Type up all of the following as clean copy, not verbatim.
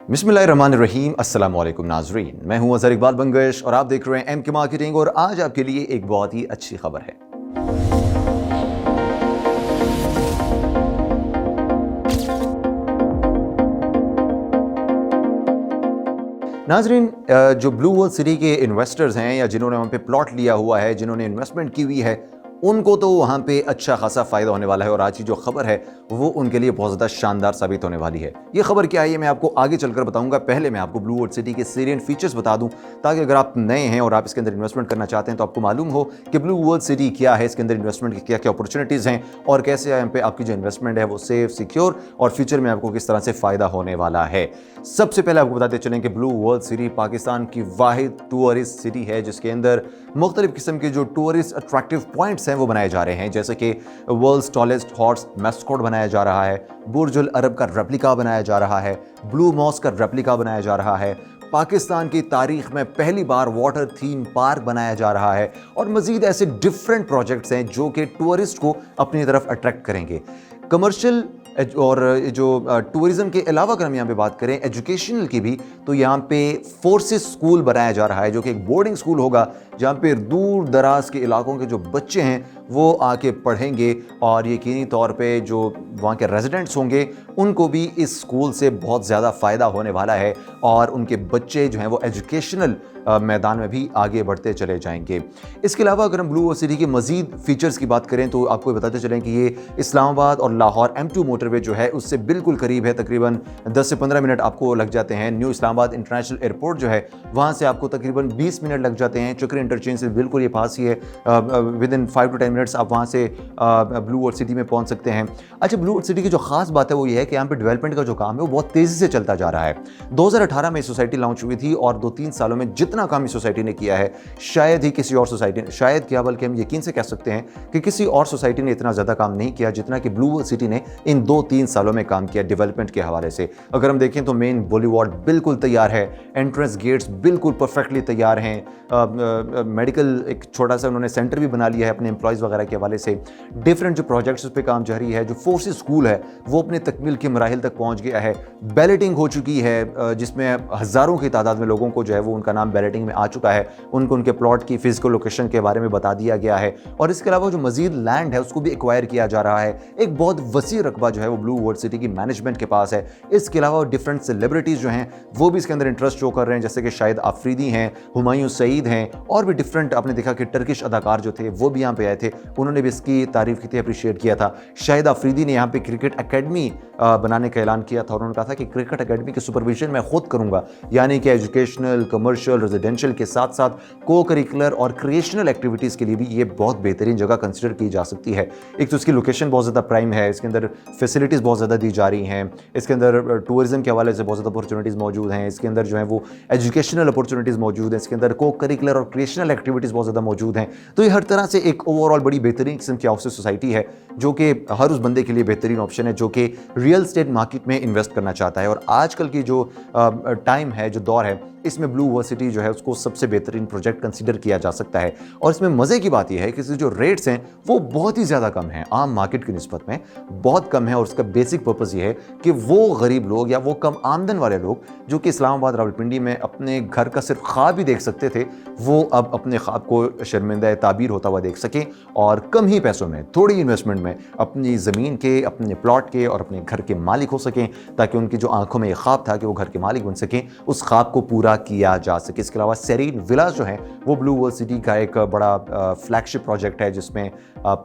बिस्मिल्लाहिर्रहमानिर्रहीम। अस्सलाम वालेकुम नाजरीन, मैं हूं अज़हर इकबाल बंगश और आप देख रहे हैं एम के मार्केटिंग। और आज आपके लिए एक बहुत ही अच्छी खबर है। नाजरीन, जो ब्लू वर्ल्ड सिटी के इन्वेस्टर्स हैं या जिन्होंने वहाँ पे प्लॉट लिया हुआ है, जिन्होंने इन्वेस्टमेंट की हुई है, उनको तो वहाँ पे अच्छा खासा फ़ायदा होने वाला है। और आज की जो खबर है वो उनके लिए बहुत ज़्यादा शानदार साबित होने वाली है। ये खबर क्या है ये मैं आपको आगे चलकर बताऊंगा। पहले मैं आपको ब्लू वर्ल्ड सिटी के सेलिएंट फीचर्स बता दूं, ताकि अगर आप नए हैं और आप इसके अंदर इन्वेस्टमेंट करना चाहते हैं तो आपको मालूम हो कि ब्लू वर्ल्ड सिटी क्या है, इसके अंदर इन्वेस्टमेंट की क्या क्या अपॉर्चुनिटीज़ हैं और कैसे यहाँ पे आपकी जो इन्वेस्टमेंट है वो सेफ, सिक्योर और फ्यूचर में आपको किस तरह से फ़ायदा होने वाला है। सबसे पहले आपको बताते चलें कि ब्लू वर्ल्ड सिटी पाकिस्तान की वाहिद टूरिस्ट सिटी है जिसके अंदर मुख्तलिफ किस्म के जो टूरिस्ट अट्रैक्टिव पॉइंट्स हैं वो बनाए जा रहे हैं, जैसे कि वर्ल्ड्स टॉलेस्ट हॉर्स मैस्कॉट बनाया जा रहा है, बुर्ज अल अरब का रेप्लिका बनाया जा रहा है, ब्लू मॉस्क का रेप्लिका बनाया जा रहा है, पाकिस्तान की तारीख में पहली बार वाटर थीम पार्क बनाया जा रहा है और मजीद ऐसे डिफरेंट प्रोजेक्ट्स हैं जो कि टूरिस्ट को अपनी तरफ अट्रैक्ट करेंगे। कमर्शियल और जो टूरिज्म के अलावा अगर हम यहाँ पे बात करें एजुकेशनल की भी, तो यहाँ पे फोर्सेस स्कूल बनाया जा रहा है जो कि एक बोर्डिंग स्कूल होगा जहाँ पे दूर दराज के इलाकों के जो बच्चे हैं वो आके पढ़ेंगे और यकीनी तौर पे जो वहाँ के रेजिडेंट्स होंगे उनको भी इस स्कूल से बहुत ज़्यादा फ़ायदा होने वाला है और उनके बच्चे जो हैं वो एजुकेशनल मैदान में भी आगे बढ़ते चले जाएंगे। इसके अलावा अगर हम ब्लू वर्ल्ड सिटी के मज़ीद फीचर्स की बात करें तो आपको बताते चलें कि ये इस्लामाबाद और लाहौर M2 मोटरवे जो है उससे बिल्कुल करीब है। तकरीबन 10 से 15 मिनट आपको लग जाते हैं। न्यू इस्लामाबाद इंटरनेशनल एयरपोर्ट जो है वहाँ से आपको तकरीबन 20 मिनट लग जाते हैं। चक्री इंटरचेंज से बिल्कुल ये पास ही है, विद इन 5 to 10 मिनट्स आप वहाँ से ब्लू वर्ल्ड सिटी में पहुँच सकते हैं। अच्छा, ब्लू वर्ल्ड सिटी की जो खास बात है वो ये है कि यहाँ पर डेवलपमेंट का जो काम है वो बहुत तेज़ी से चलता जा रहा है। 2018 में सोसाइटी लॉन्च हुई थी और 2-3 सालों में जितना काम इस सोसाइटी ने किया है शायद ही किसी और सोसाइटी, शायद क्या बल्कि हम यकीन से कह सकते हैं कि किसी और सोसाइटी ने इतना ज़्यादा काम नहीं किया जितना कि ब्लू वर्ल्ड सिटी ने इन 2-3 सालों में काम किया डेवलपमेंट के हवाले से। अगर हम देखें तो मेन बॉलीवुड बिल्कुल तैयार है, एंट्रेंस गेट्स बिल्कुल परफेक्टली तैयार हैं, मेडिकल एक छोटा सा उन्होंने सेंटर भी बना लिया है अपने एम्प्लॉयज़ वगैरह के हवाले से। डिफरेंट जो प्रोजेक्ट्स उस पर काम जारी है। जो फोर्सेस स्कूल है वो अपने तकमील के मराहिल तक पहुँच गया है। बैलेटिंग हो चुकी है जिसमें हज़ारों की तादाद में लोगों को जो है वो उनका नाम बैलेटिंग में आ चुका है। उनको उनके प्लॉट की फिजिकल लोकेशन के बारे में बता दिया गया है और इसके अलावा जो मजीद लैंड है उसको भी एक्वायर किया जा रहा है। एक बहुत वसी रकबा जो है वो ब्लू वर्ल्ड सिटी की मैनेजमेंट के पास है। इसके अलावा डिफरेंट सेलिब्रिटीज़ जो हैं वो भी इसके अंदर इंटरेस्ट शो कर रहे हैं, जैसे कि शाहिद आफरीदी हैं, हुमायूं सईद हैं और भी डिफरेंट। आपने देखा कि टर्किश अदाकार जो थे वो भी यहाँ पे आए थे, उन्होंने भी इसकी तारीफ की थी, अप्रिशिएट किया था। शाहिद आफरीदी ने यहाँ पे क्रिकेट अकेडमी बनाने का ऐलान किया था और उन्होंने कहा था कि क्रिकेट अकेडमी की सुपरविजन मैं खुद करूँगा, यानी कि एजुकेशनल, कमर्शियल, रेजिडेंशियल के साथ साथ को करिकुलर और क्रिएशनल एक्टिविटीज़ के लिए भी ये बहुत बेहतरीन जगह कंसिडर की जा सकती है। एक तो इसकी लोकेशन बहुत ज़्यादा प्राइम है, इसके अंदर फैसिलिटीज़ बहुत ज़्यादा दी जा रही हैं, इसके अंदर टूरिज्म के हवाले से बहुत ज़्यादा अपॉर्चुनिटीज़ मौजूद हैं, इसके अंदर जो है वो एजुकेशनल अपॉर्चुनिटीज़ मौजूद हैं, इसके अंदर को करिकुलर और क्रिएशनल एक्टिविटीज़ बहुत ज़्यादा मौजूद हैं। तो ये हर तरह से एक ओवरऑल बड़ी बेहतरीन किस्म की हाउस सोसाइटी है जो कि हर उस बंदे के लिए बेहतरीन ऑप्शन है जो कि रियल एस्टेट मार्केट में इन्वेस्ट करना चाहता है। और आजकल की जो टाइम है, जो दौर है, इसमें ब्लू वर्ल्ड सिटी जो है उसको सबसे बेहतरीन प्रोजेक्ट कंसीडर किया जा सकता है। और इसमें मज़े की बात यह है कि इसके जो रेट्स हैं वो बहुत ही ज़्यादा कम हैं, आम मार्केट की निस्बत में बहुत कम है। और उसका बेसिक पर्पज़ ये है कि वो गरीब लोग या वो कम आमदन वाले लोग जो कि इस्लामाबाद, रावलपिंडी में अपने घर का सिर्फ ख्वाब ही देख सकते थे, वो अब अपने ख्वाब को शर्मिंदा ताबीर होता हुआ देख सकें और कम ही पैसों में, थोड़ी इन्वेस्टमेंट में अपनी ज़मीन के, अपने प्लॉट के और अपने घर के मालिक हो सकें, ताकि उनकी जो आंखों में ये ख्वाब था कि वो घर के मालिक बन सकें, उस ख्वाब को पूरा किया जा सके। इसके अलावा सेरीन विलास जो है वो ब्लू वर्ल्ड सिटी का एक बड़ा फ्लैगशिप प्रोजेक्ट है जिसमें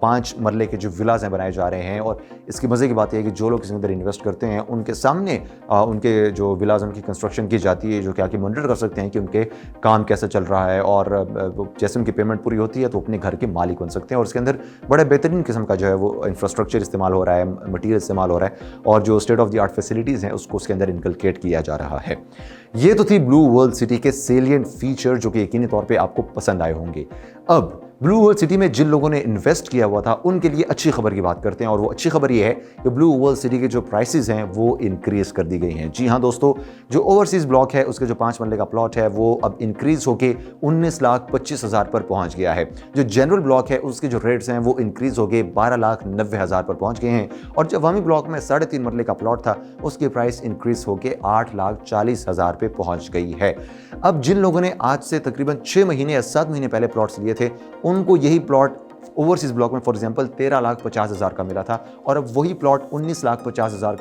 5 मरले के जो विलास हैं बनाए जा रहे हैं। और इसकी मज़े की बात यह है कि जो लोग इसके अंदर इन्वेस्ट करते हैं उनके सामने उनके जो विलास उनकी कंस्ट्रक्शन की जाती है, जो कि आके मॉनिटर कर सकते हैं कि उनके काम कैसा चल रहा है और जैसे उनकी पेमेंट पूरी होती है तो अपने घर के मालिक बन सकते हैं। और इसके अंदर बड़े बेहतरीन किस्म का जो है वो इंफ्रास्ट्रक्चर इस्तेमाल हो रहा है, मटीरियल इस्तेमाल हो रहा है और जो state of the art facilities हैं उसको उसके अंदर इनकलकेट किया जा रहा है। ये तो थी ब्लू वर्ल्ड सिटी के सेलिएंट फीचर जो कि यकीनी तौर पे आपको पसंद आए होंगे। अब ब्लू वर्ल्ड सिटी में जिन लोगों ने इन्वेस्ट किया हुआ था उनके लिए अच्छी खबर की बात करते हैं, और वो अच्छी खबर ये है कि ब्लू वर्ल्ड सिटी के जो प्राइसेस हैं वो इंक्रीज कर दी गई हैं। जी हाँ दोस्तों, जो ओवरसीज ब्लॉक है उसके जो 5 मरले का प्लॉट है वो अब इंक्रीज होके 19,25,000 पर पहुंच गया है। जो जनरल ब्लॉक है उसके जो रेट्स हैं वो इंक्रीज हो गए 12,90,000 पर पहुंच गए हैं, और जो अवामी ब्लॉक में 3.5 मरले का प्लॉट था उसकी प्राइस इंक्रीज होकर 8,40,000 पे पहुंच गई है। अब जिन लोगों ने आज से तकरीबन 6 महीने या 7 महीने पहले प्लॉट्स लिए थे उनको यही प्लॉट ओवरसीज ब्लॉक में फॉर एग्जांपल 13,50,000 का मिला था, और अब वही प्लॉट 19,25,000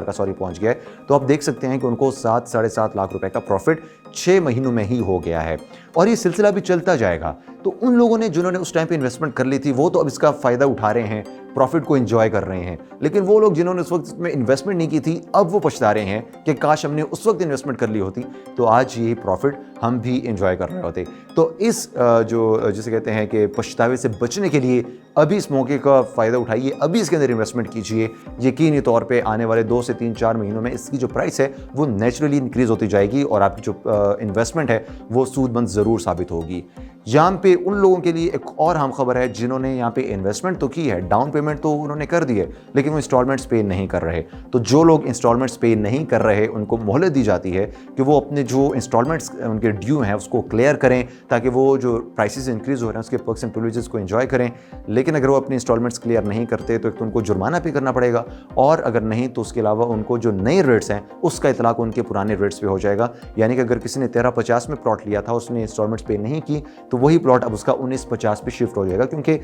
का पहुंच गया है। तो आप देख सकते हैं कि उनको 7-7.5 लाख रुपए का प्रॉफिट 6 महीनों में ही हो गया है, और ये सिलसिला भी चलता जाएगा। तो उन लोगों ने जिन्होंने उस टाइम पे इन्वेस्टमेंट कर ली थी वो तो अब इसका फायदा उठा रहे हैं, प्रॉफिट को एंजॉय कर रहे हैं, लेकिन वो लोग जिन्होंने उस वक्त में इन्वेस्टमेंट नहीं की थी अब वो पछता रहे हैं कि काश हमने उस वक्त इन्वेस्टमेंट कर ली होती तो आज ये प्रॉफिट हम भी एंजॉय कर रहे होते। तो इस जो जिसे कहते हैं कि पछतावे से बचने के लिए अभी इस मौके का फ़ायदा उठाइए, अभी इसके अंदर इन्वेस्टमेंट कीजिए। यकीनी तौर पे आने वाले 2 से 3-4 महीनों में इसकी जो प्राइस है वो नेचुरली इंक्रीज़ होती जाएगी, और आपकी जो इन्वेस्टमेंट है वो सूदमंद ज़रूर साबित होगी। यहाँ पे उन लोगों के लिए एक और अहम खबर है जिन्होंने यहाँ पे इन्वेस्टमेंट तो की है, डाउन पेमेंट तो उन्होंने कर दी है, लेकिन वो इंस्टॉलमेंट्स पे नहीं कर रहे। तो जो लोग इंस्टॉलमेंट्स पे नहीं कर रहे उनको मोहलत दी जाती है कि वो अपने जो इंस्टॉलमेंट्स उनके ड्यू हैं उसको क्लियर करें, ताकि वो जो प्राइसेस इंक्रीज़ हो रहे हैं उसके पर्क्स एंड प्रिविलेजेस को एंजॉय करें। लेकिन अगर वो अपने इंस्टॉलमेंट्स क्लियर नहीं करते तो एक तो उनको जुर्माना पे करना पड़ेगा, और अगर नहीं तो उसके अलावा उनको जो नए रेट्स हैं उसका इतलाक उनके पुराने रेट्स पे हो जाएगा। यानी कि अगर किसी ने 1350 में प्लॉट लिया था, उसने इंस्टॉलमेंट्स पे नहीं की, तो वही प्लॉट अब उसका 1950 पे शिफ्ट हो जाएगा, क्योंकि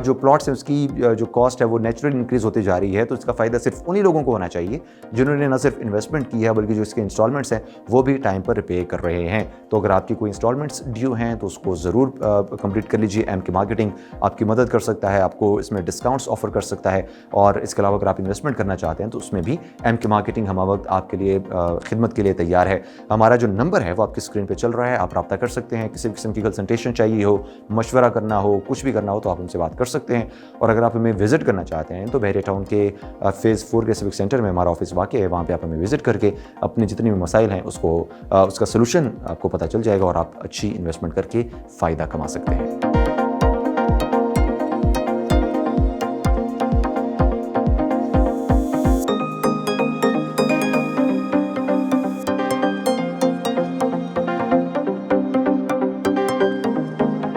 जो प्लॉट्स हैं उसकी जो कॉस्ट है वो नेचुरली इंक्रीज होती जा रही है। तो इसका फ़ायदा सिर्फ उन्हीं लोगों को होना चाहिए जिन्होंने न सिर्फ इन्वेस्टमेंट की है बल्कि जो इसके इंस्टॉलमेंट्स हैं वो भी टाइम पर रिपे कर रहे हैं। तो अगर आपकी कोई इंस्टॉलमेंट्स ड्यू हैं तो उसको ज़रूर कंप्लीट कर लीजिए। एमके मार्केटिंग आपकी मदद कर सकता है, आपको इसमें डिस्काउंट्स ऑफर कर सकता है, और इसके अलावा अगर आप इन्वेस्टमेंट करना चाहते हैं तो उसमें भी एमके मार्केटिंग हम वक्त आपके लिए खिदमत के लिए तैयार है। हमारा जो नंबर है वो आपकी स्क्रीन पर चल रहा है, आप रब्ता कर सकते हैं। किसी भी किस्म की कंसल्टेशन चाहिए हो, मशवरा करना हो, कुछ भी करना हो तो आप उनसे बात कर सकते हैं। और अगर आप हमें विजिट करना चाहते हैं तो बहरिया टाउन के फेज़ 4 के सिविक सेंटर में हमारा ऑफिस वाक़ है, वहाँ पे आप हमें विजिट करके अपने जितने भी मसाइल हैं उसका सलूशन आपको पता चल जाएगा, और आप अच्छी इन्वेस्टमेंट करके फ़ायदा कमा सकते हैं।